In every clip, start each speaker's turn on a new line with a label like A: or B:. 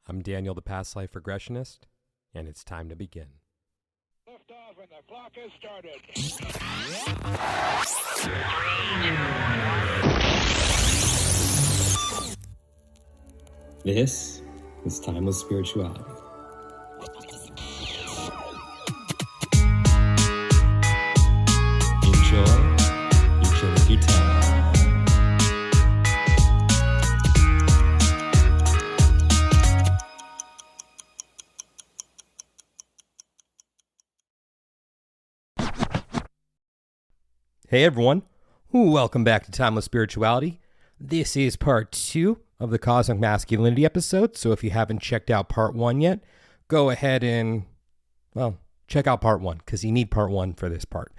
A: I'm Daniel, the Past Life Regressionist, and it's time to begin.
B: Lift off and the clock has started.
C: This is Timeless Spirituality. Enjoy each of your time.
A: Hey everyone, welcome back to Timeless Spirituality. This is part 2 of the Cosmic Masculinity episode, so if you haven't checked out part 1 yet, go ahead and, check out part 1, because you need part 1 for this part.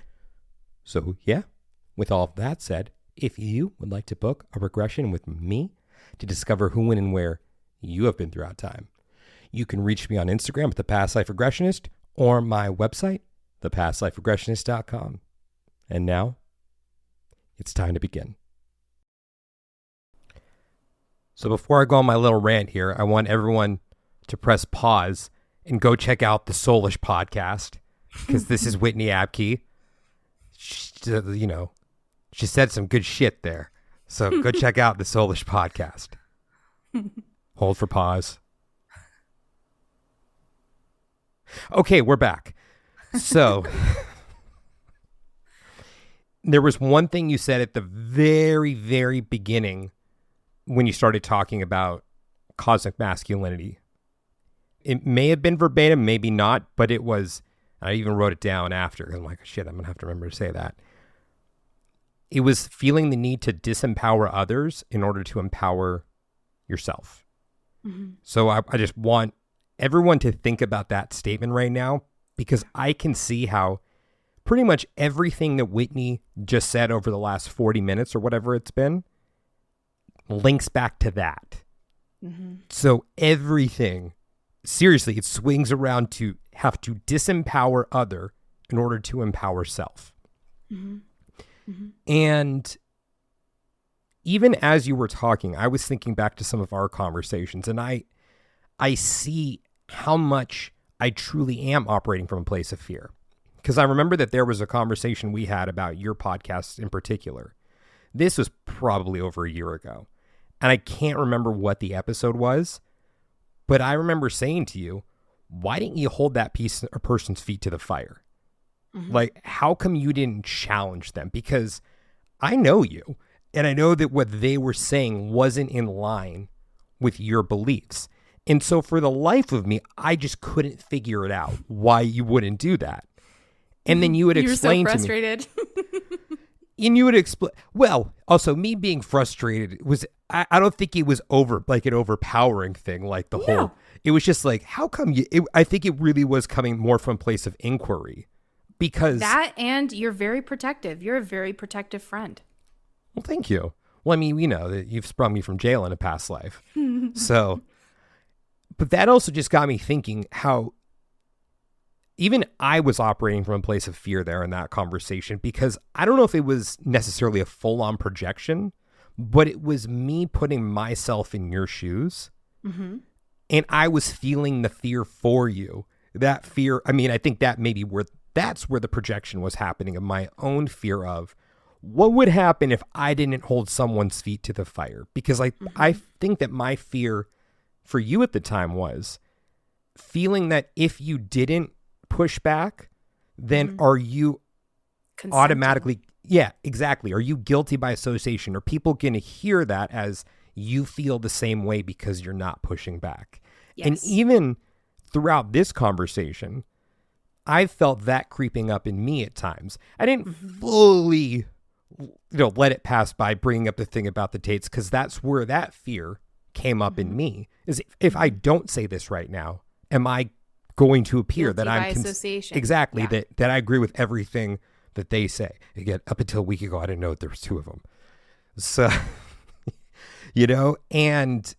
A: So yeah, with all of that said, if you would like to book a regression with me to discover who, when, and where you have been throughout time, you can reach me on Instagram at The Past Life Regressionist or my website, thepastliferegressionist.com. And now, it's time to begin. So before I go on my little rant here, I want everyone to press pause and go check out the Soulish podcast, because this is Whitney Abke. She said some good shit there. So go check out the Soulish podcast. Hold for pause. Okay, we're back. So there was one thing you said at the very, very beginning when you started talking about cosmic masculinity. It may have been verbatim, maybe not, but it was, I even wrote it down after. I'm like, shit, I'm going to have to remember to say that. It was feeling the need to disempower others in order to empower yourself. Mm-hmm. So I just want everyone to think about that statement right now, because I can see how pretty much everything that Whitney just said over the last 40 minutes or whatever it's been links back to that. Mm-hmm. So everything, seriously, it swings around to have to disempower other in order to empower self. Mm-hmm. Mm-hmm. And even as you were talking, I was thinking back to some of our conversations, and I see how much I truly am operating from a place of fear. Because I remember that there was a conversation we had about your podcast in particular. This was probably over a year ago. And I can't remember what the episode was, but I remember saying to you, why didn't you hold that person's feet to the fire? Mm-hmm. Like, how come you didn't challenge them? Because I know you, and I know that what they were saying wasn't in line with your beliefs. And so for the life of me, I just couldn't figure it out why you wouldn't do that. And then you would explain to me. You were so frustrated. And you would explain. Well, also me being frustrated was, I don't think it was an overpowering thing. Like the whole, it was just like, how come you, I think it really was coming more from a place of inquiry, because.
D: That, and you're very protective. You're a very protective friend.
A: Well, thank you. Well, I mean, you've sprung me from jail in a past life. So, but that also just got me thinking how even I was operating from a place of fear there in that conversation, because I don't know if it was necessarily a full-on projection, but it was me putting myself in your shoes. Mm-hmm. And I was feeling the fear for you. That fear, I mean, I think that maybe that's where the projection was happening, of my own fear of what would happen if I didn't hold someone's feet to the fire. Because I think that my fear for you at the time was feeling that if you didn't push back, then are you consenting? Automatically, yeah, exactly. Are you guilty by association? Are people going to hear that as you feel the same way because you're not pushing back? Yes. And even throughout this conversation, I felt that creeping up in me at times. I didn't fully, let it pass by bringing up the thing about the dates, because that's where that fear came up in me. Is if I don't say this right now, am I going to appear
D: guilty
A: that I'm
D: association.
A: Exactly, that I agree with everything that they say. Again, up until a week ago, I didn't know that there was 2 of them. So, and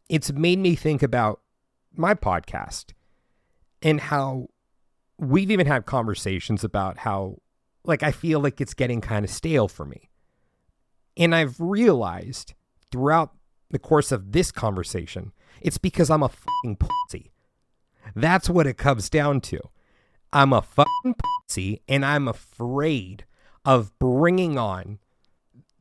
A: it's made me think about my podcast and how we've even had conversations about how, like, I feel like it's getting kind of stale for me. And I've realized throughout the course of this conversation It's because I'm a fucking pussy. That's what it comes down to. I'm a fucking pussy, and I'm afraid of bringing on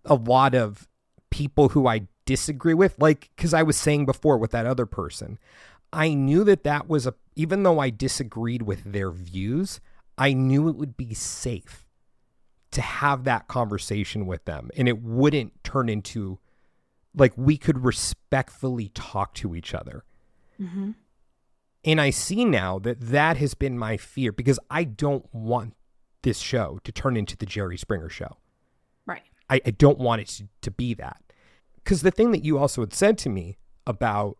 A: a lot of people who I disagree with. Like, because I was saying before with that other person, I knew that was even though I disagreed with their views, I knew it would be safe to have that conversation with them. And it wouldn't turn into, like, we could respectfully talk to each other.
D: Mm-hmm.
A: And I see now that has been my fear, because I don't want this show to turn into the Jerry Springer show.
D: Right.
A: I don't want it to be that. Because the thing that you also had said to me about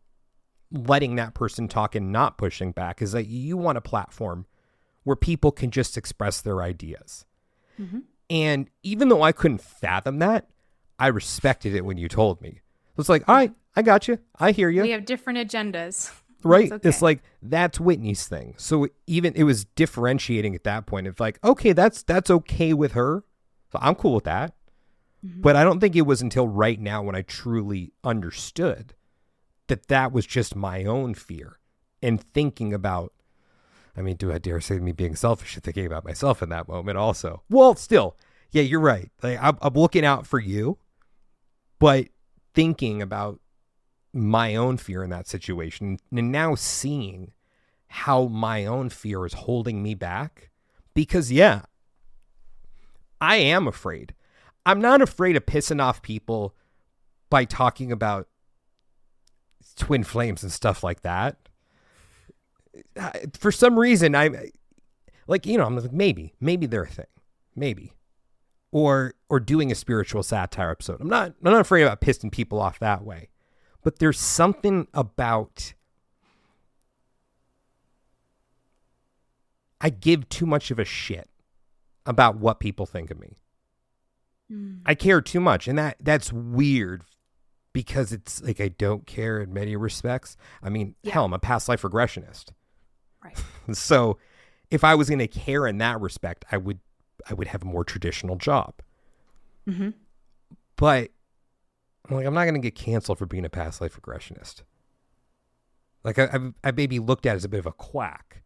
A: letting that person talk and not pushing back is that you want a platform where people can just express their ideas.
D: Mm-hmm.
A: And even though I couldn't fathom that, I respected it when you told me. It's like, all right, I got you. I hear you.
D: We have different agendas.
A: Right.
D: Okay.
A: It's like, that's Whitney's thing. So even it was differentiating at that point. It's like, okay, that's okay with her. So I'm cool with that.
D: Mm-hmm.
A: But I don't think it was until right now when I truly understood that was just my own fear and thinking about, I mean, do I dare say me being selfish and thinking about myself in that moment also? Well, still, yeah, you're right. Like, I'm looking out for you, but thinking about my own fear in that situation, and now seeing how my own fear is holding me back, because yeah, I am afraid. I'm not afraid of pissing off people by talking about twin flames and stuff like that. For some reason, I'm like, I'm like, maybe they're a thing, maybe, or doing a spiritual satire episode. I'm not afraid about pissing people off that way. But there's something about, I give too much of a shit about what people think of me. I care too much. And that's weird, because it's like, I don't care in many respects. I mean, hell, I'm a past life regressionist.
D: Right.
A: So if I was going to care in that respect, I would have a more traditional job.
D: Mm-hmm.
A: But I'm like, I'm not going to get canceled for being a past life regressionist. Like, I may be looked at as a bit of a quack,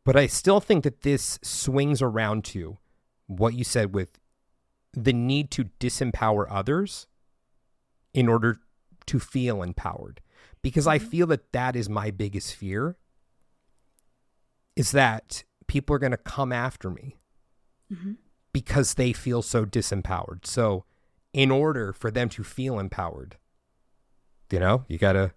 A: but I still think that this swings around to what you said with the need to disempower others in order to feel empowered. Because I feel that is my biggest fear, is that people are going to come after me because they feel so disempowered. So in order for them to feel empowered, you gotta,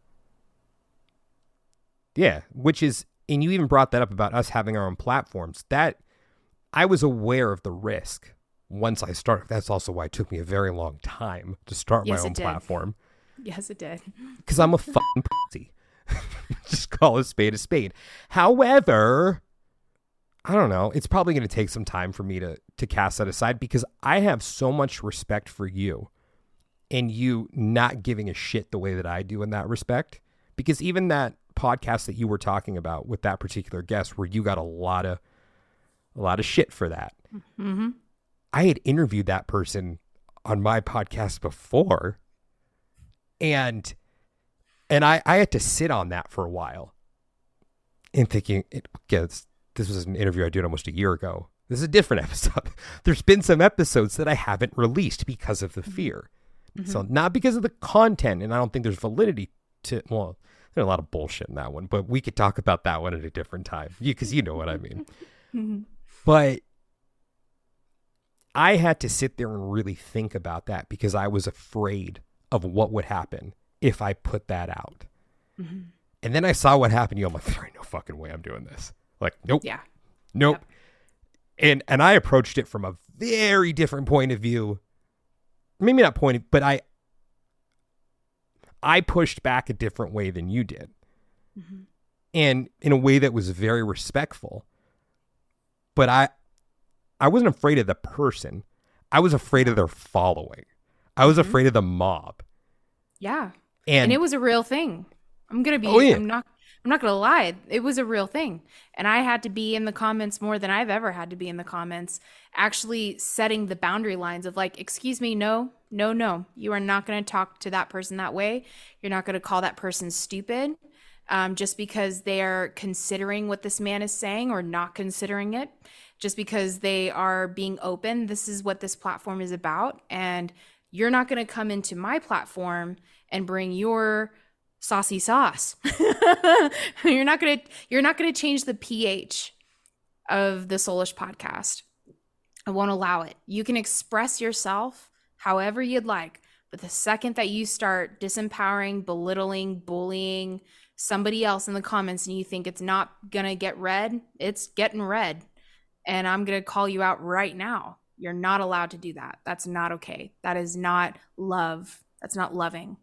A: which is, and you even brought that up about us having our own platforms, that I was aware of the risk once I started. That's also why it took me a very long time to start my own platform.
D: Yes, it did.
A: Because I'm a fucking pussy. Just call a spade. However, I don't know. It's probably going to take some time for me to cast that aside, because I have so much respect for you and you not giving a shit the way that I do in that respect. Because even that podcast that you were talking about with that particular guest, where you got a lot of shit for that.
D: Mm-hmm.
A: I had interviewed that person on my podcast before, and I had to sit on that for a while and thinking, this was an interview I did almost a year ago. This is a different episode. There's been some episodes that I haven't released because of the fear. Mm-hmm. So not because of the content, and I don't think there's validity to, well, there's a lot of bullshit in that one, but we could talk about that one at a different time, because you know what I mean.
D: Mm-hmm.
A: But I had to sit there and really think about that, because I was afraid of what would happen if I put that out. Mm-hmm. And then I saw what happened. I'm like, there ain't no fucking way I'm doing this. Like, nope.
D: Yeah.
A: Nope.
D: Yep.
A: And I approached it from a very different point of view. Maybe not but I pushed back a different way than you did. Mm-hmm. And in a way that was very respectful. But I wasn't afraid of the person. I was afraid of their following. I was afraid of the mob.
D: Yeah.
A: And
D: it was a real thing. I'm going to be, I'm not I'm not going to lie. It was a real thing. And I had to be in the comments more than I've ever had to be in the comments, actually setting the boundary lines of like, excuse me, no, no, no. You are not going to talk to that person that way. You're not going to call that person stupid just because they are considering what this man is saying or not considering it. Just because they are being open. This is what this platform is about. And you're not going to come into my platform and bring your saucy sauce. You're not gonna change the pH of the Soulish podcast. I won't allow it. You can express yourself however you'd like, but the second that you start disempowering, belittling, bullying somebody else in the comments and you think it's not gonna get read, it's getting read. And I'm gonna call you out right now. You're not allowed to do that. That's not okay. That is not love. That's not loving.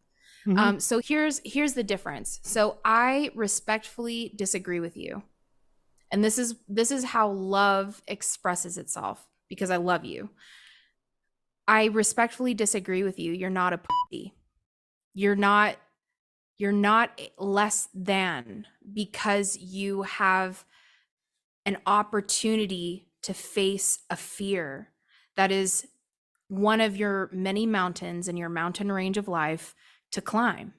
D: Mm-hmm. So here's the difference. So I respectfully disagree with you. And this is how love expresses itself, because I love you. I respectfully disagree with you. You're not a pussy. You're not less than because you have an opportunity to face a fear that is one of your many mountains in your mountain range of life to climb.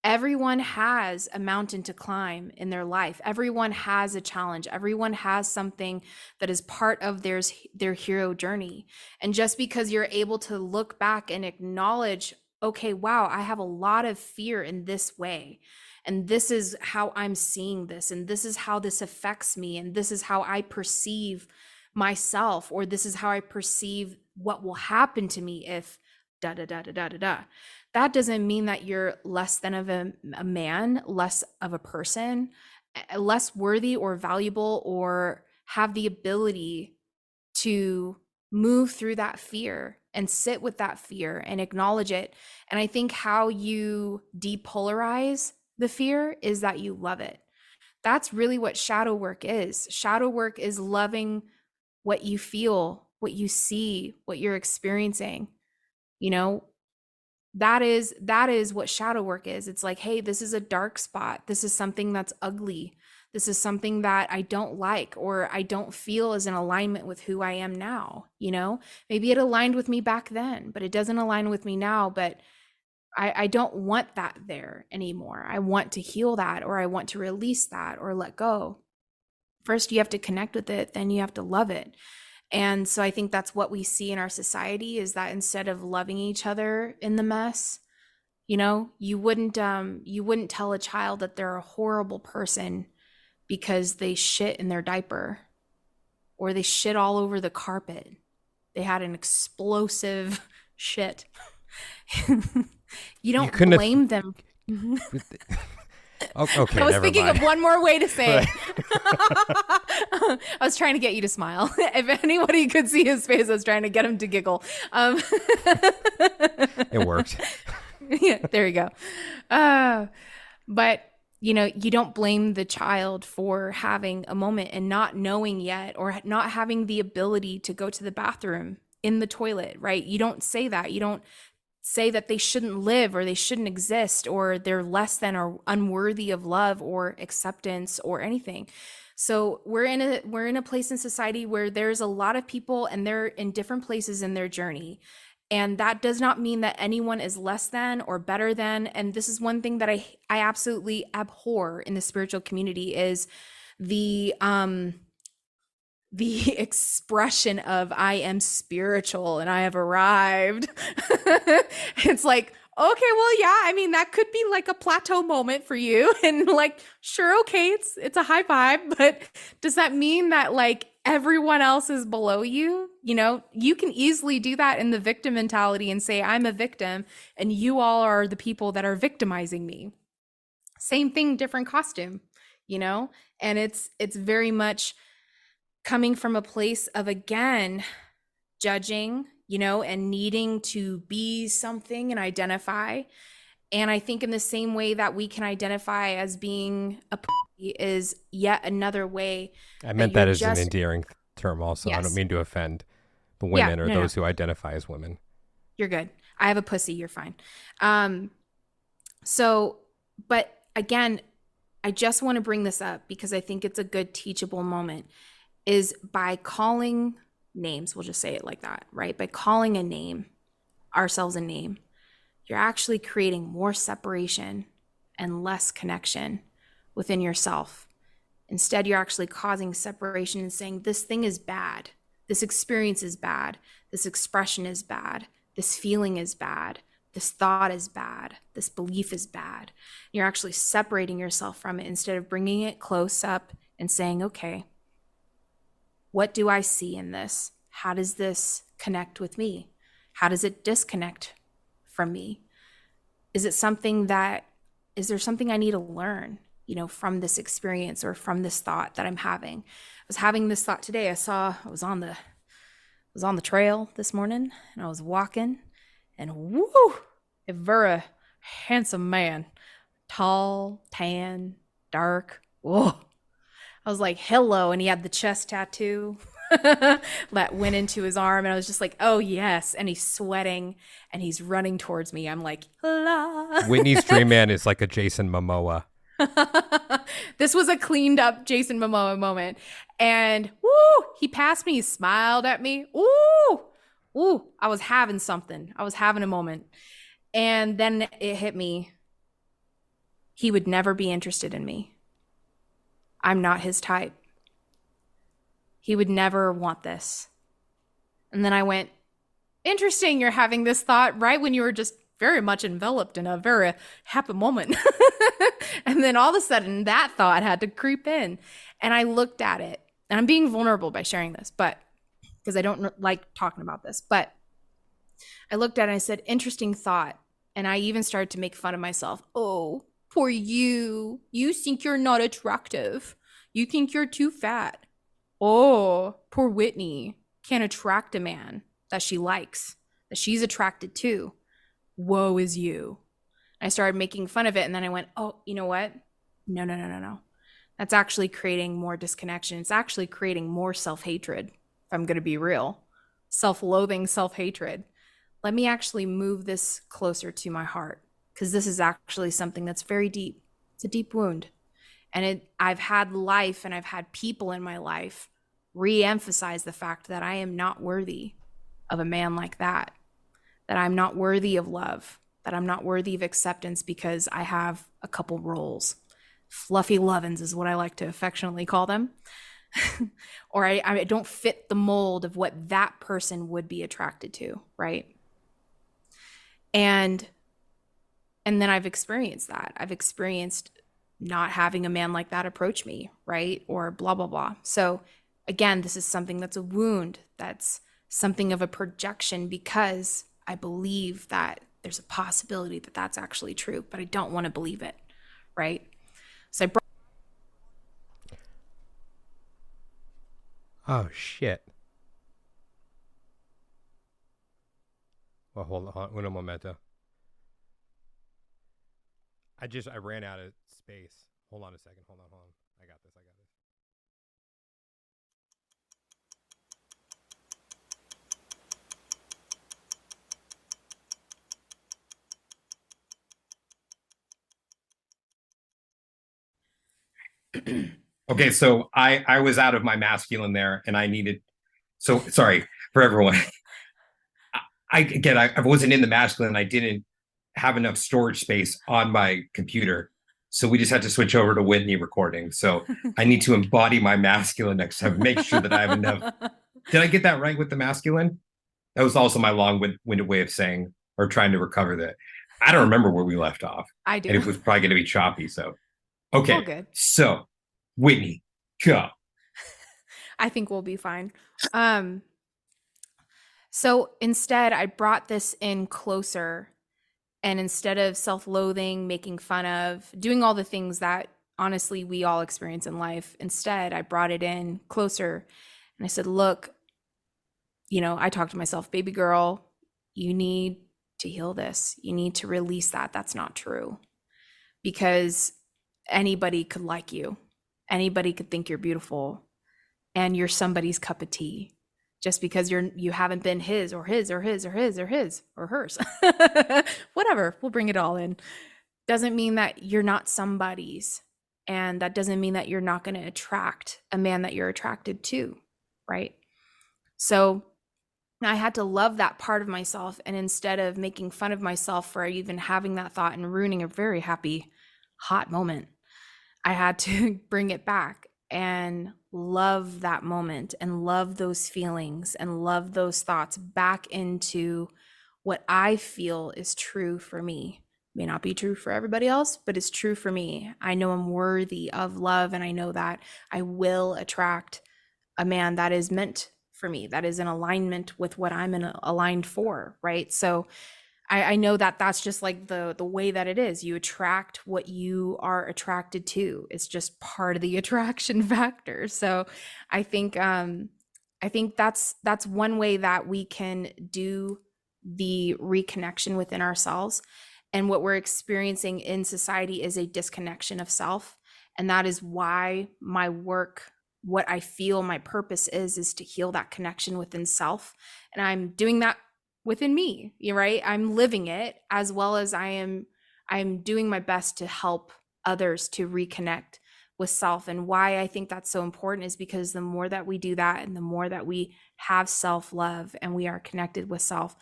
D: Everyone has a mountain to climb in their life. Everyone has a challenge. Everyone has something that is part of their hero journey. And just because you're able to look back and acknowledge, okay, wow, I have a lot of fear in this way. And this is how I'm seeing this. And this is how this affects me. And this is how I perceive myself, or this is how I perceive what will happen to me if da da da da da da da. That doesn't mean that you're less than of a man, less of a person, less worthy or valuable, or have the ability to move through that fear and sit with that fear and acknowledge it. And I think how you depolarize the fear is that you love it. That's really what shadow work is. Shadow work is loving what you feel, what you see, what you're experiencing. You know, that is what shadow work is. It's like, hey, this is a dark spot. This is something that's ugly. This is something that I don't like, or I don't feel is in alignment with who I am now. You know, maybe it aligned with me back then, but it doesn't align with me now. But I don't want that there anymore. I want to heal that, or I want to release that or let go. First, you have to connect with it. Then you have to love it. And so I think that's what we see in our society, is that instead of loving each other in the mess, you know, you wouldn't tell a child that they're a horrible person because they shit in their diaper, or they shit all over the carpet. They had an explosive shit. You don't blame them.
A: Okay,
D: I was thinking of one more way to say it. I was trying to get you to smile. If anybody could see his face, I was trying to get him to giggle.
A: It worked.
D: Yeah, there you go. But, you know, you don't blame the child for having a moment and not knowing yet, or not having the ability to go to the bathroom in the toilet, right? You don't say that. You don't say that they shouldn't live, or they shouldn't exist, or they're less than or unworthy of love or acceptance or anything. So we're in a place in society where there's a lot of people, and they're in different places in their journey. And that does not mean that anyone is less than or better than. And this is one thing that I absolutely abhor in the spiritual community, is the expression of I am spiritual and I have arrived. It's like, okay, well, yeah, I mean, that could be like a plateau moment for you. And like, sure, okay, it's a high vibe, but does that mean that like everyone else is below you? You know, you can easily do that in the victim mentality and say, I'm a victim and you all are the people that are victimizing me. Same thing, different costume, you know? And it's very much coming from a place of, again, judging, you know, and needing to be something and identify. And I think in the same way that we can identify as being a pussy is yet another way.
A: I meant that as an endearing term also.
D: Yes.
A: I don't mean to offend the women or those who identify as women.
D: You're good. I have a pussy. You're fine. So, but again, I just want to bring this up because I think it's a good teachable moment, is by calling names, we'll just say it like that, right? By calling a name, ourselves a name, you're actually creating more separation and less connection within yourself. Instead, you're actually causing separation and saying, this thing is bad. This experience is bad. This expression is bad. This feeling is bad. This thought is bad. This belief is bad. You're actually separating yourself from it instead of bringing it close up and saying, okay, what do I see in this? How does this connect with me? How does it disconnect from me? Is there something I need to learn, from this experience or from this thought that I'm having? I was having this thought today. I was on the trail this morning and I was walking, and woo, a very handsome man, tall, tan, dark. Whoa. I was like, hello. And he had the chest tattoo that went into his arm. And I was just like, oh, yes. And he's sweating and he's running towards me. I'm like, la.
A: Whitney's dream man is like a Jason Momoa.
D: This was a cleaned up Jason Momoa moment. And woo, he passed me, he smiled at me. Ooh, I was having something. I was having a moment. And then it hit me. He would never be interested in me. I'm not his type. He would never want this. And then I went, interesting, you're having this thought right when you were just very much enveloped in a very happy moment. And then all of a sudden that thought had to creep in. And I looked at it, and I'm being vulnerable by sharing this, but because I don't like talking about this, but I looked at it and I said, interesting thought. And I even started to make fun of myself. Oh, poor you. You think you're not attractive. You think you're too fat. Oh, poor Whitney can't attract a man that she likes, that she's attracted to. Woe is you. I started making fun of it. And then I went, oh, you know what? No. That's actually creating more disconnection. It's actually creating more self-hatred, if I'm going to be real. Self-loathing, self-hatred. Let me actually move this closer to my heart, because this is actually something that's very deep. It's a deep wound. And I've had life and I've had people in my life re-emphasize the fact that I am not worthy of a man like that I'm not worthy of love, that I'm not worthy of acceptance because I have a couple roles. Fluffy lovin's is what I like to affectionately call them. Or I don't fit the mold of what that person would be attracted to, right? And then I've experienced that. I've experienced not having a man like that approach me, right? Or blah, blah, blah. So again, this is something that's a wound. That's something of a projection, because I believe that there's a possibility that that's actually true, but I don't want to believe it, right? So
A: Oh, shit. Well, hold on. Un momento. I ran out of space. Hold on a second. Hold on. I got this. Okay, so I was out of my masculine there, and I needed. So sorry for everyone. I wasn't in the masculine. I didn't have enough storage space on my computer, so we just had to switch over to Whitney recording. So I need to embody my masculine next time. Make sure that I have enough. Did I get that right with the masculine? That was also my long-winded way of saying or trying to recover that. I don't remember where we left off.
D: I do.
A: And it was probably going to be choppy. So okay.
D: All good.
A: So Whitney, go.
D: I think we'll be fine. So instead, I brought this in closer, and instead of self-loathing, making fun of, doing all the things that honestly we all experience in life, instead, I brought it in closer, and I said, look, I talked to myself, baby girl, you need to heal this. You need to release that. That's not true, because anybody could like you. Anybody could think you're beautiful, and you're somebody's cup of tea. Just because you haven't been his or his or his or his or his or hers, whatever, we'll bring it all in, doesn't mean that you're not somebody's. And that doesn't mean that you're not going to attract a man that you're attracted to, right? So I had to love that part of myself. And instead of making fun of myself for even having that thought and ruining a very happy, hot moment, I had to bring it back and love that moment and love those feelings and love those thoughts back into what I feel is true for me. May not be true for everybody else, but it's true for me. I know I'm worthy of love, and I know that I will attract a man that is meant for me, that is in alignment with what I'm aligned for, right? So I know that that's just like the way that it is. You attract what you are attracted to. It's just part of the attraction factor. So I think that's one way that we can do the reconnection within ourselves. And what we're experiencing in society is a disconnection of self. And that is why my work, what I feel my purpose is to heal that connection within self. And I'm doing that within me, right? I'm living it, as well as I'm doing my best to help others to reconnect with self. And why I think that's so important is because the more that we do that, and the more that we have self-love and we are connected with self,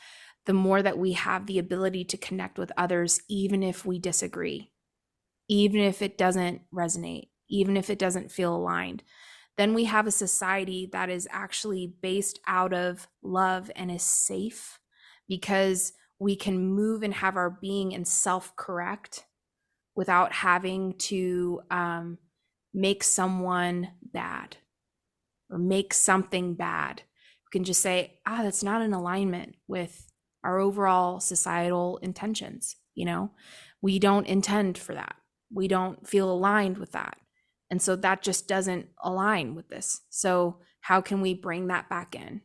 D: the more that we have the ability to connect with others, even if we disagree, even if it doesn't resonate, even if it doesn't feel aligned. Then we have a society that is actually based out of love and is safe, because we can move and have our being and self-correct without having to make someone bad or make something bad. We can just say, that's not in alignment with our overall societal intentions. We don't intend for that. We don't feel aligned with that. And so that just doesn't align with this. So how can we bring that back in?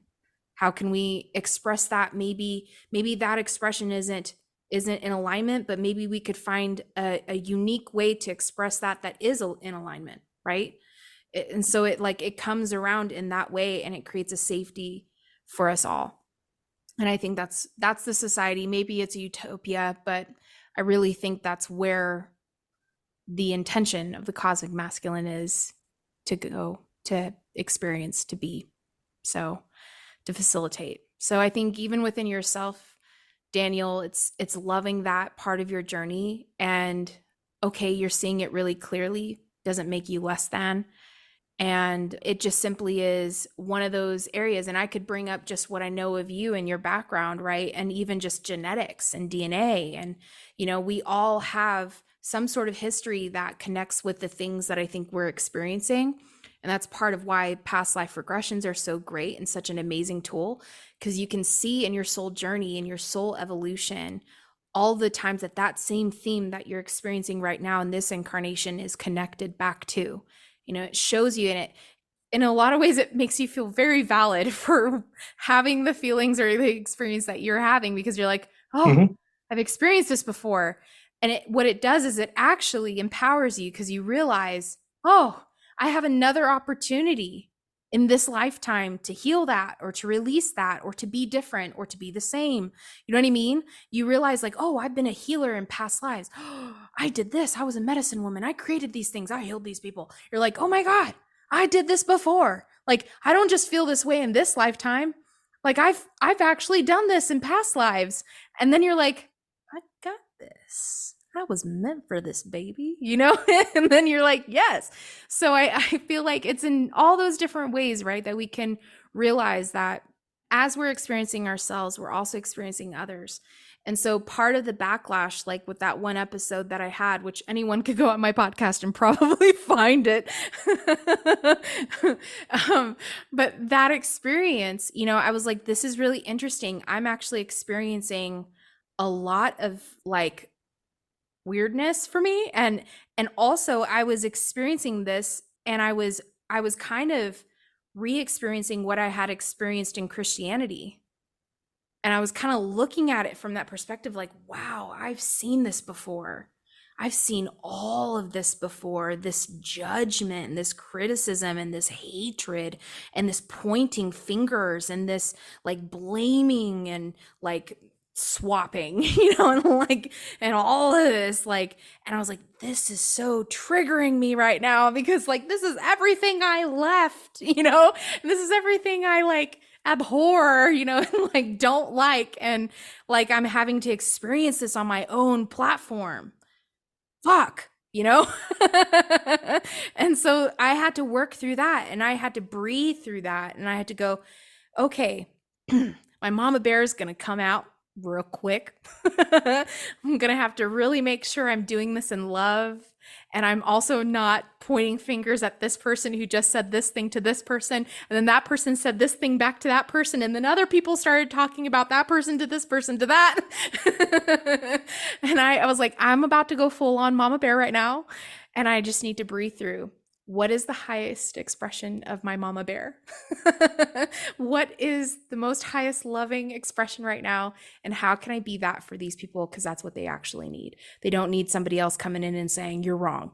D: How can we express that? Maybe that expression isn't in alignment, but maybe we could find a unique way to express that is in alignment, right? And so it comes around in that way, and it creates a safety for us all. And I think that's the society. Maybe it's a utopia, but I really think that's where the intention of the cosmic masculine is to go, to experience, to be. So to facilitate. So I think even within yourself, Daniel, it's loving that part of your journey. And okay, you're seeing it really clearly, doesn't make you less than. And it just simply is one of those areas. And I could bring up just what I know of you and your background, right? And even just genetics and DNA. And, we all have some sort of history that connects with the things that I think we're experiencing. And that's part of why past life regressions are so great and such an amazing tool, because you can see in your soul journey and your soul evolution all the times that same theme that you're experiencing right now in this incarnation is connected back to. It shows you, and in a lot of ways, it makes you feel very valid for having the feelings or the experience that you're having, because you're like, I've experienced this before. And what it does is it actually empowers you, because you realize, I have another opportunity in this lifetime to heal that, or to release that, or to be different, or to be the same. You know what I mean? You realize I've been a healer in past lives. I did this. I was a medicine woman. I created these things. I healed these people. You're like, oh my God, I did this before. I don't just feel this way in this lifetime. I've actually done this in past lives. And then you're like, I got this. I was meant for this, baby, and then you're like, yes. So I feel like it's in all those different ways, right, that we can realize that as we're experiencing ourselves, we're also experiencing others. And so part of the backlash, like with that one episode that I had, which anyone could go on my podcast and probably find it. But that experience, I was like, this is really interesting. I'm actually experiencing a lot of weirdness for me, and also I was experiencing this, and I was kind of re-experiencing what I had experienced in Christianity, and I was kind of looking at it from that perspective, wow, I've seen this before. I've seen all of this before, this judgment and this criticism and this hatred and this pointing fingers and this blaming and swapping, and all of this, and I was like, this is so triggering me right now because this is everything I left, and this is everything I abhor, and don't like. And I'm having to experience this on my own platform. Fuck, And so I had to work through that, and I had to breathe through that, and I had to go, okay, my mama bear is going to come out real quick. I'm going to have to really make sure I'm doing this in love. And I'm also not pointing fingers at this person who just said this thing to this person. And then that person said this thing back to that person. And then other people started talking about that person to this person to that. And I was like, I'm about to go full on mama bear right now. And I just need to breathe through. What is the highest expression of my mama bear? What is the most highest loving expression right now? And how can I be that for these people? Because that's what they actually need. They don't need somebody else coming in and saying, you're wrong.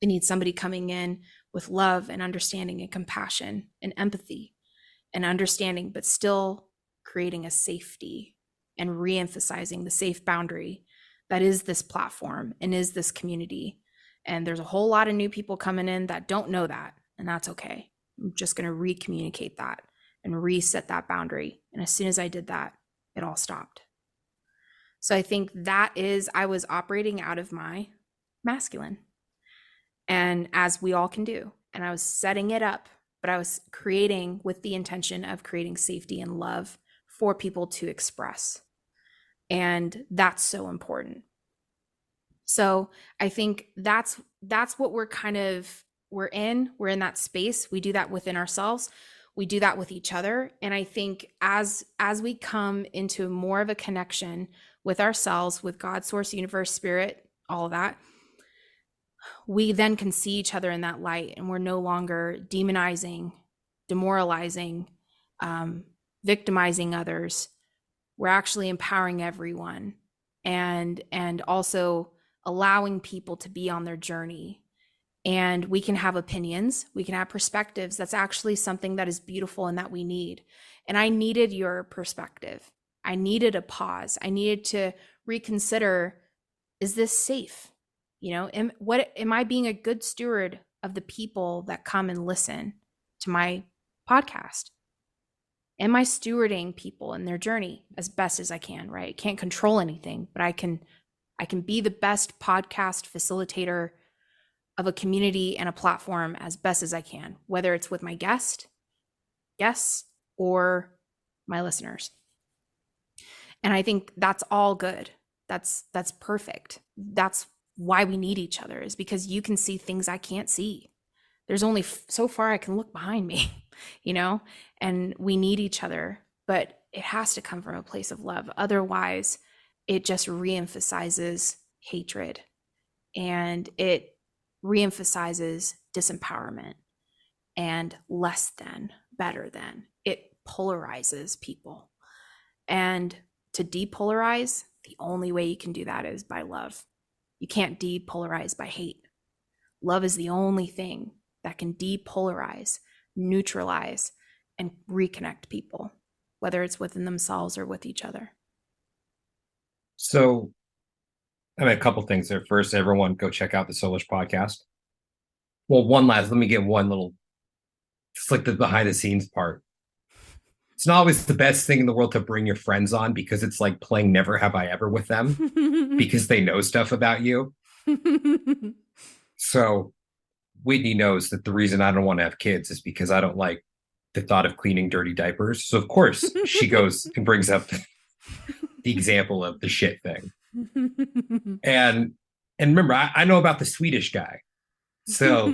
D: They need somebody coming in with love and understanding and compassion and empathy and understanding, but still creating a safety and reemphasizing the safe boundary that is this platform and is this community. And there's a whole lot of new people coming in that don't know that, and that's okay. I'm just going to recommunicate that and reset that boundary. And as soon as I did that, it all stopped. So I think I was operating out of my masculine, and as we all can do. And I was setting it up, but I was creating with the intention of creating safety and love for people to express. And that's so important. So I think that's what we're in that space. We do that within ourselves. We do that with each other. And I think as we come into more of a connection with ourselves, with God, source, universe, spirit, all of that, we then can see each other in that light, and we're no longer demonizing, demoralizing, victimizing others. We're actually empowering everyone, and also allowing people to be on their journey. And we can have opinions, we can have perspectives. That's actually something that is beautiful and that we need. And I needed your perspective. I needed a pause. I needed to reconsider, is this safe? Am I being a good steward of the people that come and listen to my podcast? Am I stewarding people in their journey as best as I can, right? I can't control anything, but I can be the best podcast facilitator of a community and a platform as best as I can, whether it's with my guests or my listeners. And I think that's all good. That's perfect. That's why we need each other, is because you can see things I can't see. There's only so far I can look behind me, and we need each other, but it has to come from a place of love. Otherwise, it just reemphasizes hatred, and it reemphasizes disempowerment and less than, better than. It polarizes people. And to depolarize, the only way you can do that is by love. You can't depolarize by hate. Love is the only thing that can depolarize, neutralize, and reconnect people, whether it's within themselves or with each other.
A: So, I mean, a couple things there. First, everyone go check out the Soulish podcast. Well, let me get one little, it's like the behind the scenes part. It's not always the best thing in the world to bring your friends on, because it's like playing Never Have I Ever with them because they know stuff about you. So Whitney knows that the reason I don't want to have kids is because I don't like the thought of cleaning dirty diapers. So of course she goes and brings up the example of the shit thing. And remember, I know about the Swedish guy. So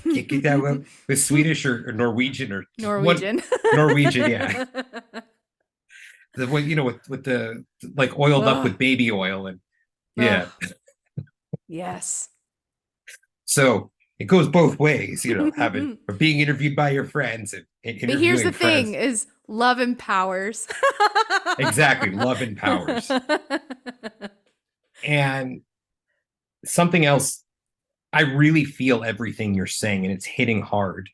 A: can't get that one with Swedish or Norwegian or
D: Norwegian.
A: Norwegian, yeah. The one, with the like oiled up with baby oil, and yeah.
D: Yes.
A: So it goes both ways, having or being interviewed by your friends and
D: but here's the thing: is love empowers.
A: Exactly, love empowers. And something else, I really feel everything you're saying, and it's hitting hard.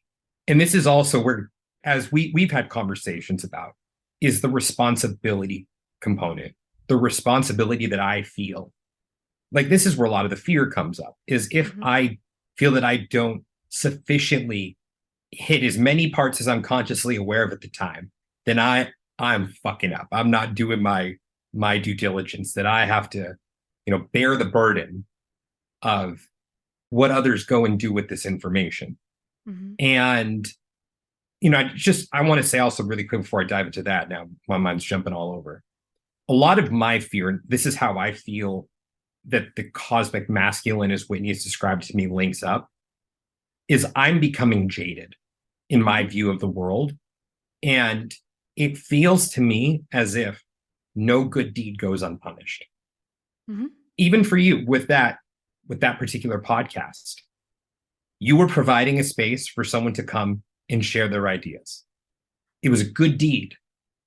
A: And this is also where as we've had conversations about, is the responsibility component, the responsibility that I feel. Like, this is where a lot of the fear comes up, is if I feel that I don't sufficiently hit as many parts as I'm consciously aware of at the time, then I'm fucking up. I'm not doing my due diligence, that I have to, bear the burden of what others go and do with this information. And, I want to say also really quick before I dive into that, now my mind's jumping all over. A lot of my fear, and this is how I feel that the cosmic masculine, as Whitney has described to me, links up, is I'm becoming jaded in my view of the world. And it feels to me as if no good deed goes unpunished. Even for you with that particular podcast, you were providing a space for someone to come and share their ideas. It was a good deed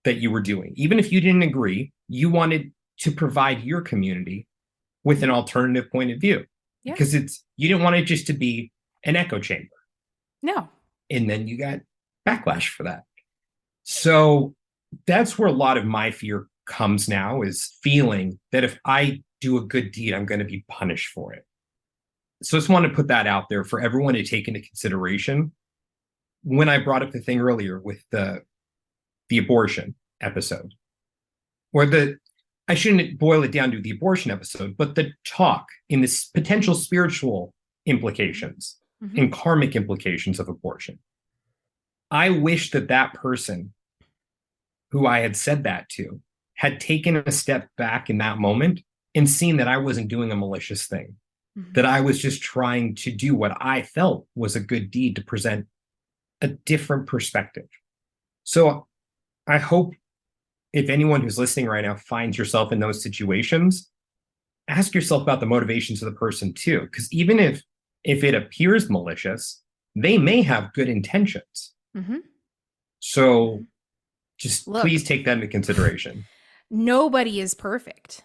A: that you were doing. Even if you didn't agree, you wanted to provide your community with an alternative point of view, because you didn't want it just to be an echo chamber.
D: No.
A: And then you got backlash for that. So that's where a lot of my fear comes now, is feeling that if I do a good deed, I'm going to be punished for it. So I just want to put that out there for everyone to take into consideration. When I brought up the thing earlier with the abortion episode, or I shouldn't boil it down to the abortion episode, but the talk in this potential spiritual implications and karmic implications of abortion. I wish that person who I had said that to had taken a step back in that moment and seen that I wasn't doing a malicious thing, that I was just trying to do what I felt was a good deed to present a different perspective. So I hope if anyone who's listening right now finds yourself in those situations, ask yourself about the motivations of the person too. Because even if it appears malicious, they may have good intentions. So just please take that into consideration.
D: Nobody is perfect.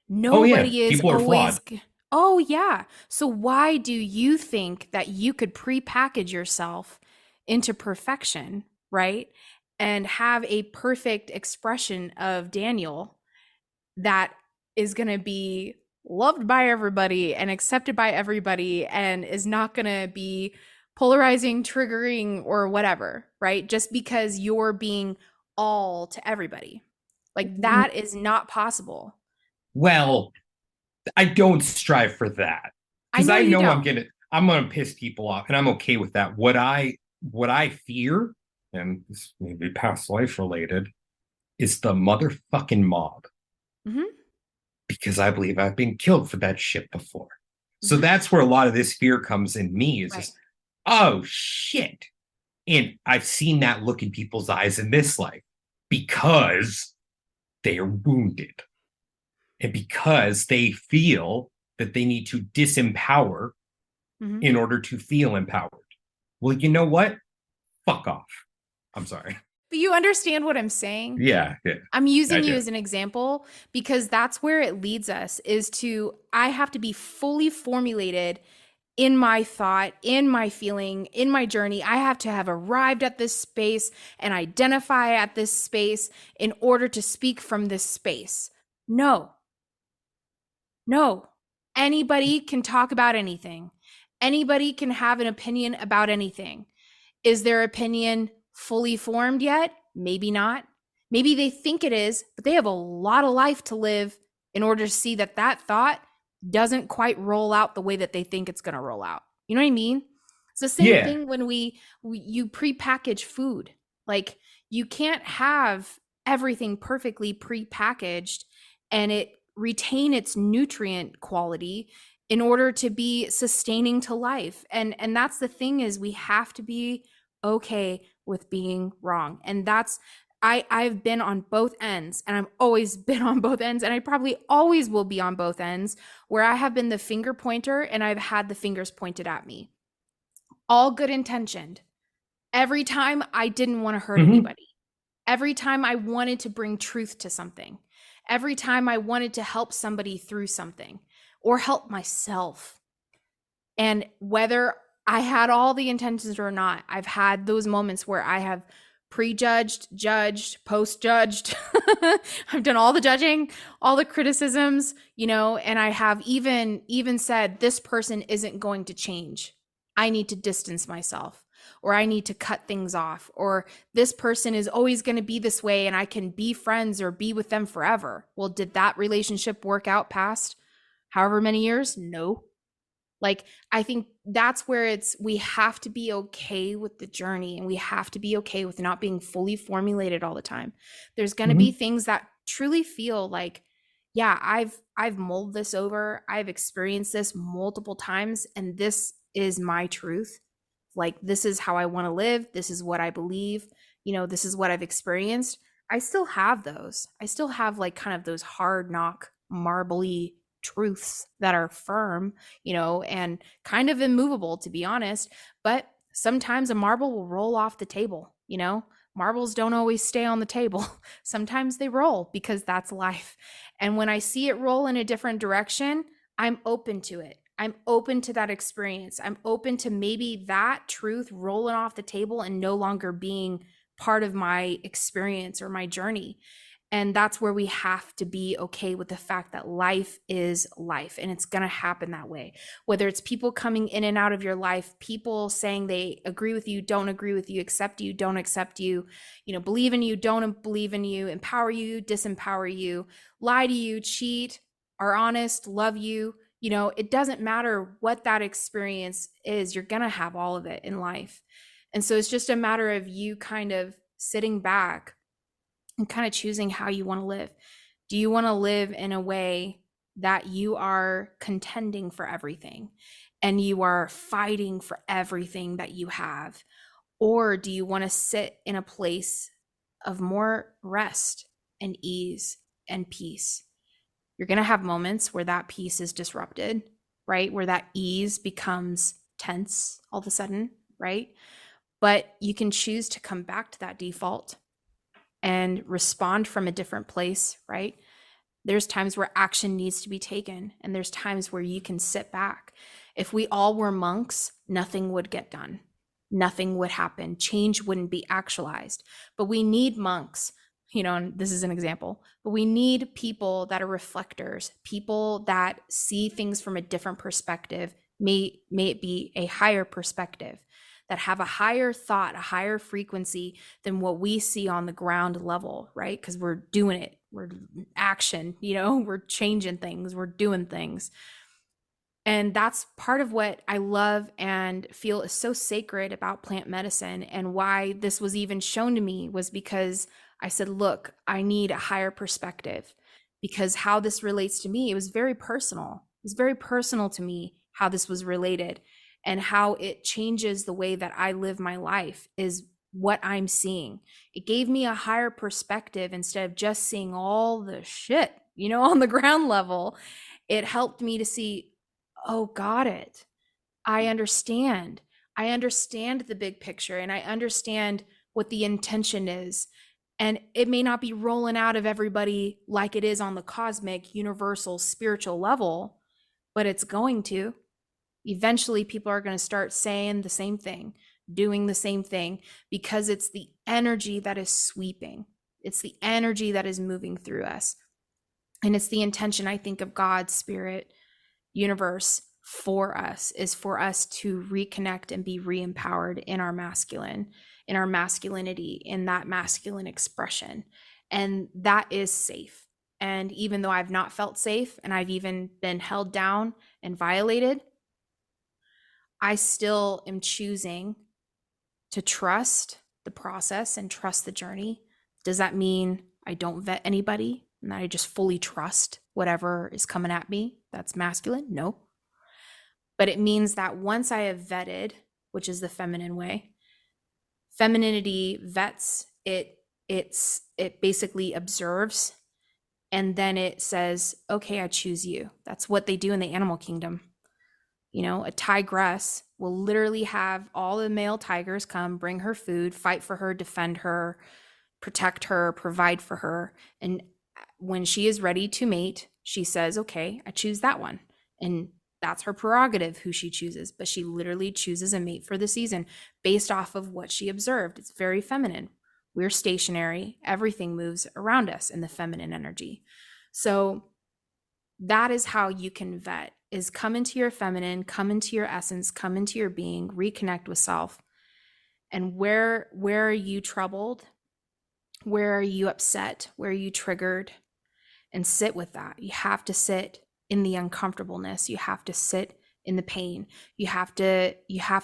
D: Nobody is
A: people are
D: always
A: flawed.
D: Oh yeah. So why do you think that you could prepackage yourself into perfection, right? And have a perfect expression of Daniel that is going to be loved by everybody and accepted by everybody and is not going to be polarizing, triggering, or whatever, right? Just because you're being all to everybody. Like, that is not possible.
A: Well, I don't strive for that, because I know I'm gonna piss people off, and I'm okay with that. What I fear, and this may be past life related, is the motherfucking mob. Because I believe I've been killed for that shit before. So that's where a lot of this fear comes in me, is just, oh shit. And I've seen that look in people's eyes in this life, because they are wounded. And because they feel that they need to disempower in order to feel empowered. Well, you know what? Fuck off. I'm sorry.
D: But you understand what I'm saying?
A: Yeah.
D: I'm using you as an example because that's where it leads us, is to, I have to be fully formulated in my thought, in my feeling, in my journey. I have to have arrived at this space and identify at this space in order to speak from this space. No. Anybody can talk about anything. Anybody can have an opinion about anything. Is their opinion fully formed yet? Maybe not. Maybe they think it is, but they have a lot of life to live in order to see that thought doesn't quite roll out the way that they think it's going to roll out. You know what I mean? It's the same thing when you prepackage food. Like, you can't have everything perfectly prepackaged and it retain its nutrient quality in order to be sustaining to life. And that's the thing, is we have to be okay with being wrong. And that's, I've been on both ends, and I've always been on both ends, and I probably always will be on both ends, where I have been the finger pointer and I've had the fingers pointed at me. All good intentioned. Every time I didn't want to hurt anybody. Every time I wanted to bring truth to something. Every time I wanted to help somebody through something or help myself. And whether I had all the intentions or not. I've had those moments where I have prejudged, judged, post-judged. I've done all the judging, all the criticisms, and I have even said this person isn't going to change. I need to distance myself, or I need to cut things off, or this person is always going to be this way and I can be friends or be with them forever. Well, did that relationship work out past however many years? No. Like, I think that's where we have to be okay with the journey, and we have to be okay with not being fully formulated all the time. There's going to be things that truly feel like, yeah, I've mulled this over. I've experienced this multiple times, and this is my truth. Like, this is how I want to live. This is what I believe. This is what I've experienced. I still have those. I still have like kind of those hard knock, marbly truths that are firm, and kind of immovable, to be honest. But sometimes a marble will roll off the table. Marbles don't always stay on the table. Sometimes they roll, because that's life. And when I see it roll in a different direction, I'm open to it. I'm open to that experience. I'm open to maybe that truth rolling off the table and no longer being part of my experience or my journey. And that's where we have to be okay with the fact that life is life, and it's going to happen that way. Whether it's people coming in and out of your life, people saying they agree with you, don't agree with you, accept you, don't accept you, believe in you, don't believe in you, empower you, disempower you, lie to you, cheat, are honest, love you. It doesn't matter what that experience is, you're going to have all of it in life. And so it's just a matter of you kind of sitting back and kind of choosing how you want to live. Do you want to live in a way that you are contending for everything and you are fighting for everything that you have? Or do you want to sit in a place of more rest and ease and peace? You're going to have moments where that peace is disrupted, right? Where that ease becomes tense all of a sudden, right? But you can choose to come back to that default and respond from a different place, right? There's times where action needs to be taken, and there's times where you can sit back. If we all were monks, nothing would get done. Nothing would happen. Change wouldn't be actualized. But we need monks, and this is an example, but we need people that are reflectors, people that see things from a different perspective, may it be a higher perspective, that have a higher thought, a higher frequency than what we see on the ground level, right? Because we're doing it, we're action, we're changing things, we're doing things. And that's part of what I love and feel is so sacred about plant medicine, and why this was even shown to me was because I said, look, I need a higher perspective, because how this relates to me, it was very personal. It was very personal to me how this was related. And how it changes the way that I live my life is what I'm seeing. It gave me a higher perspective instead of just seeing all the shit, on the ground level. It helped me to see, oh, got it. I understand. I understand the big picture, and I understand what the intention is. And it may not be rolling out of everybody like it is on the cosmic, universal, spiritual level, but it's going to. Eventually, people are going to start saying the same thing, doing the same thing, because it's the energy that is sweeping. It's the energy that is moving through us. And it's the intention, I think, of God, spirit, universe for us, is for us to reconnect and be re-empowered in our masculine, in our masculinity, in that masculine expression. And that is safe. And even though I've not felt safe, and I've even been held down and violated, I still am choosing to trust the process and trust the journey. Does that mean I don't vet anybody and that I just fully trust whatever is coming at me that's masculine? No. But it means that once I have vetted, which is the feminine way, femininity vets, it basically observes, and then it says, okay, I choose you. That's what they do in the animal kingdom. A tigress will literally have all the male tigers come, bring her food, fight for her, defend her, protect her, provide for her. And when she is ready to mate, she says, okay, I choose that one. And That's her prerogative who she chooses, but she literally chooses a mate for the season based off of what she observed. It's very feminine. We're stationary. Everything moves around us in the feminine energy. So that is how you can vet, is come into your feminine, come into your essence, come into your being, reconnect with self. And where are you troubled? Where are you upset? Where are you triggered? And sit with that. You have to sit in the uncomfortableness. You have to sit in the pain. You have to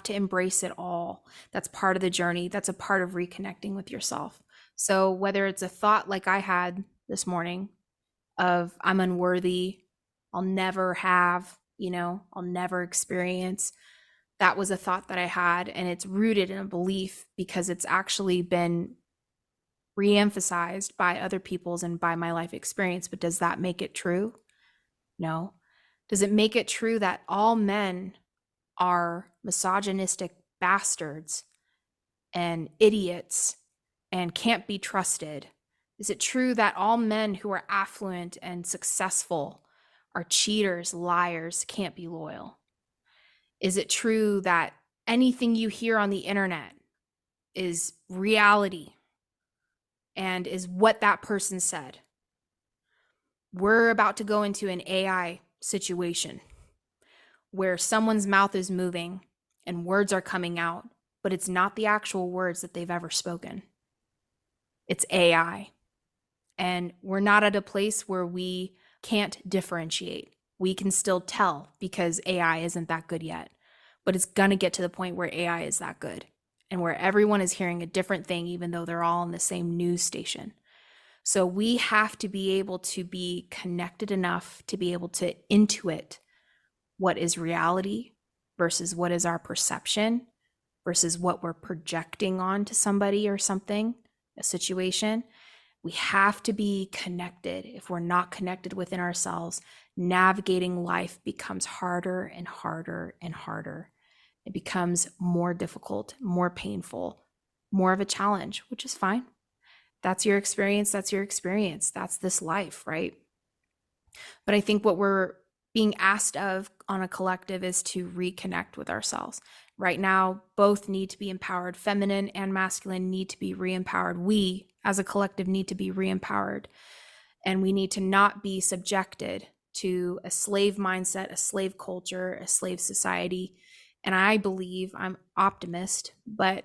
D: embrace it all. That's part of the journey. That's a part of reconnecting with yourself. So whether it's a thought like I had this morning of I'm unworthy, I'll never have, I'll never experience. That was a thought that I had, and it's rooted in a belief because it's actually been re-emphasized by other people's and by my life experience. But does that make it true? No. Does it make it true that all men are misogynistic bastards and idiots and can't be trusted? Is it true that all men who are affluent and successful are cheaters, liars, can't be loyal? Is it true that anything you hear on the internet is reality and is what that person said? We're about to go into an AI situation where someone's mouth is moving and words are coming out, but it's not the actual words that they've ever spoken. It's AI. And we're not at a place where we can't differentiate. We can still tell because AI isn't that good yet, but it's going to get to the point where AI is that good and where everyone is hearing a different thing, even though they're all on the same news station. So we have to be able to be connected enough to be able to intuit what is reality versus what is our perception versus what we're projecting onto somebody or something, a situation. We have to be connected. If we're not connected within ourselves, navigating life becomes harder and harder and harder. It becomes more difficult, more painful, more of a challenge, which is fine. That's your experience. That's your experience. That's this life, right? But I think what we're being asked of on a collective is to reconnect with ourselves. Right now, both need to be empowered. Feminine and masculine need to be re-empowered. We, as a collective, need to be re-empowered. And we need to not be subjected to a slave mindset, a slave culture, a slave society. And I believe, I'm optimist, but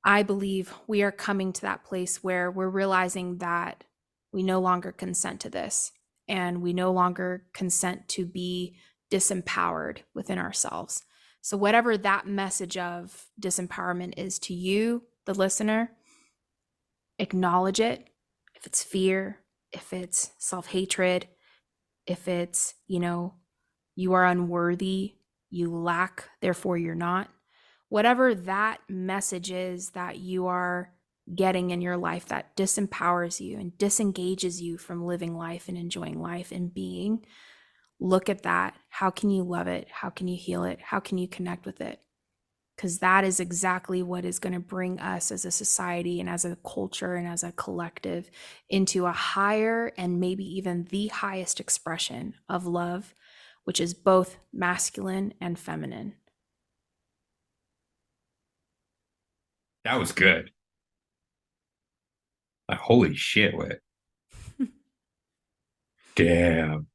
D: I believe we are coming to that place where we're realizing that we no longer consent to this, and we no longer consent to be disempowered within ourselves. So whatever that message of disempowerment is to you, the listener, acknowledge it. If it's fear, if it's self-hatred, if it's, you are unworthy, you lack, therefore you're not. Whatever that message is that you are getting in your life that disempowers you and disengages you from living life and enjoying life and being, look at that. How can you love it? How can you heal it? How can you connect with it? Because that is exactly what is going to bring us as a society and as a culture and as a collective into a higher and maybe even the highest expression of love, which is both masculine and feminine.
A: That was good. Holy shit, Whit. Damn.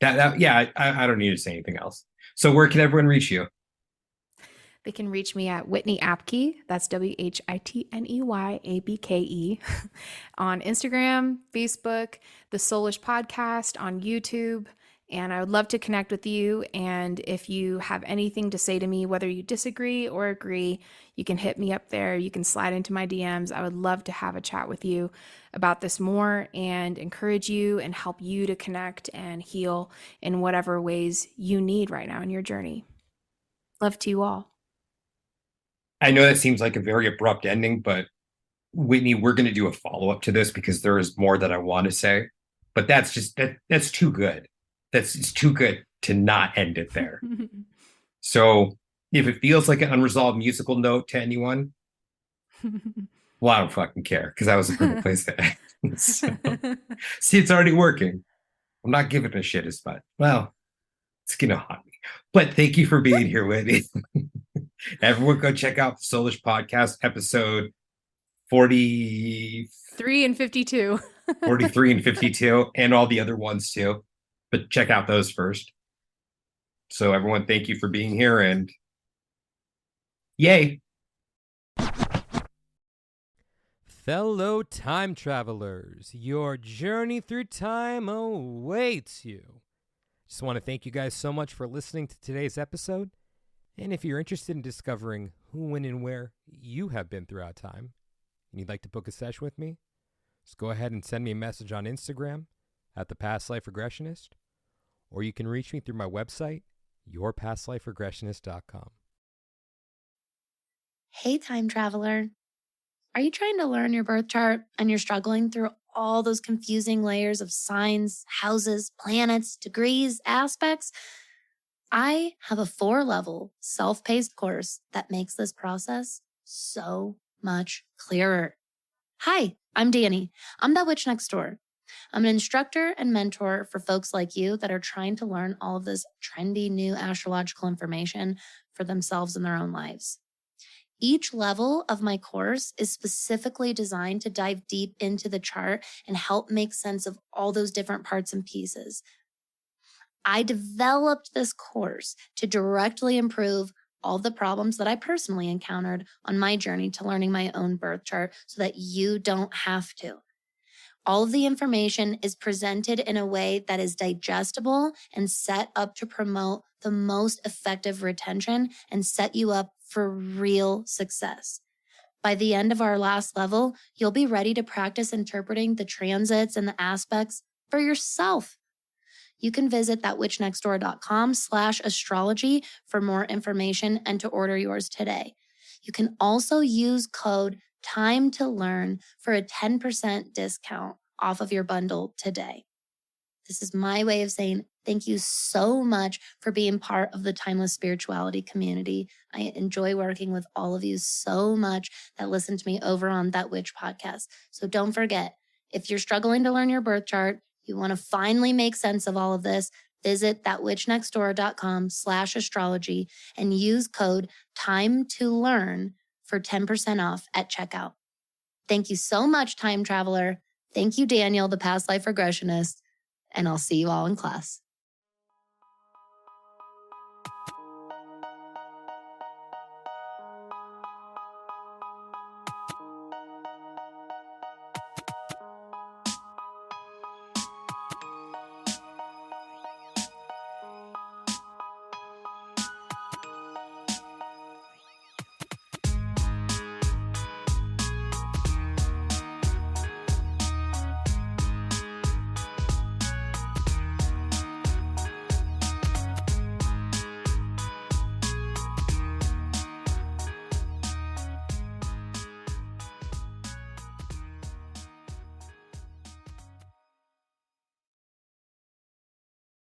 A: I don't need to say anything else. So where can everyone reach you?
D: They can reach me at Whitney Abke, that's WhitneyAbke, on Instagram, Facebook, the Soulish Podcast on YouTube. And I would love to connect with you. And if you have anything to say to me, whether you disagree or agree, you can hit me up there. You can slide into my DMs. I would love to have a chat with you about this more and encourage you and help you to connect and heal in whatever ways you need right now in your journey. Love to you all.
A: I know that seems like a very abrupt ending, but Whitney, we're going to do a follow-up to this because there is more that I want to say, but that's too good. It's too good to not end it there. So if it feels like an unresolved musical note to anyone, well, I don't fucking care because that was a perfect place to end. So, see, it's already working. I'm not giving a shit as much. Well, it's going to haunt me. But thank you for being here, Whitney. Everyone go check out the Soulish Podcast episode 40,
D: 3 and 52.
A: 43 and 52, and all the other ones too. But check out those first. So everyone, thank you for being here, and yay. Fellow time travelers, your journey through time awaits you. Just want to thank you guys so much for listening to today's episode. And if you're interested in discovering who, when, and where you have been throughout time, and you'd like to book a session with me, just go ahead and send me a message on Instagram at The Past Life Regressionist, or you can reach me through my website, yourpastliferegressionist.com.
E: Hey, time traveler. Are you trying to learn your birth chart and you're struggling through all those confusing layers of signs, houses, planets, degrees, aspects? I have a 4-level self-paced course that makes this process so much clearer. Hi, I'm Danny. I'm that witch next door. I'm an instructor and mentor for folks like you that are trying to learn all of this trendy new astrological information for themselves in their own lives. Each level of my course is specifically designed to dive deep into the chart and help make sense of all those different parts and pieces. I developed this course to directly improve all the problems that I personally encountered on my journey to learning my own birth chart so that you don't have to. All of the information is presented in a way that is digestible and set up to promote the most effective retention and set you up for real success. By the end of our last level, you'll be ready to practice interpreting the transits and the aspects for yourself. You can visit thatwitchnextdoor.com/astrology for more information and to order yours today. You can also use code TIME2LEARN for a 10% discount off of your bundle today. This is my way of saying thank you so much for being part of the Timeless Spirituality community. I enjoy working with all of you so much that listen to me over on That Witch podcast. So don't forget, if you're struggling to learn your birth chart, you want to finally make sense of all of this, visit thatwitchnextdoor.com/astrology and use code TIME2LEARN for 10% off at checkout. Thank you so much, time traveler. Thank you, Daniel, the past life regressionist, and I'll see you all in class.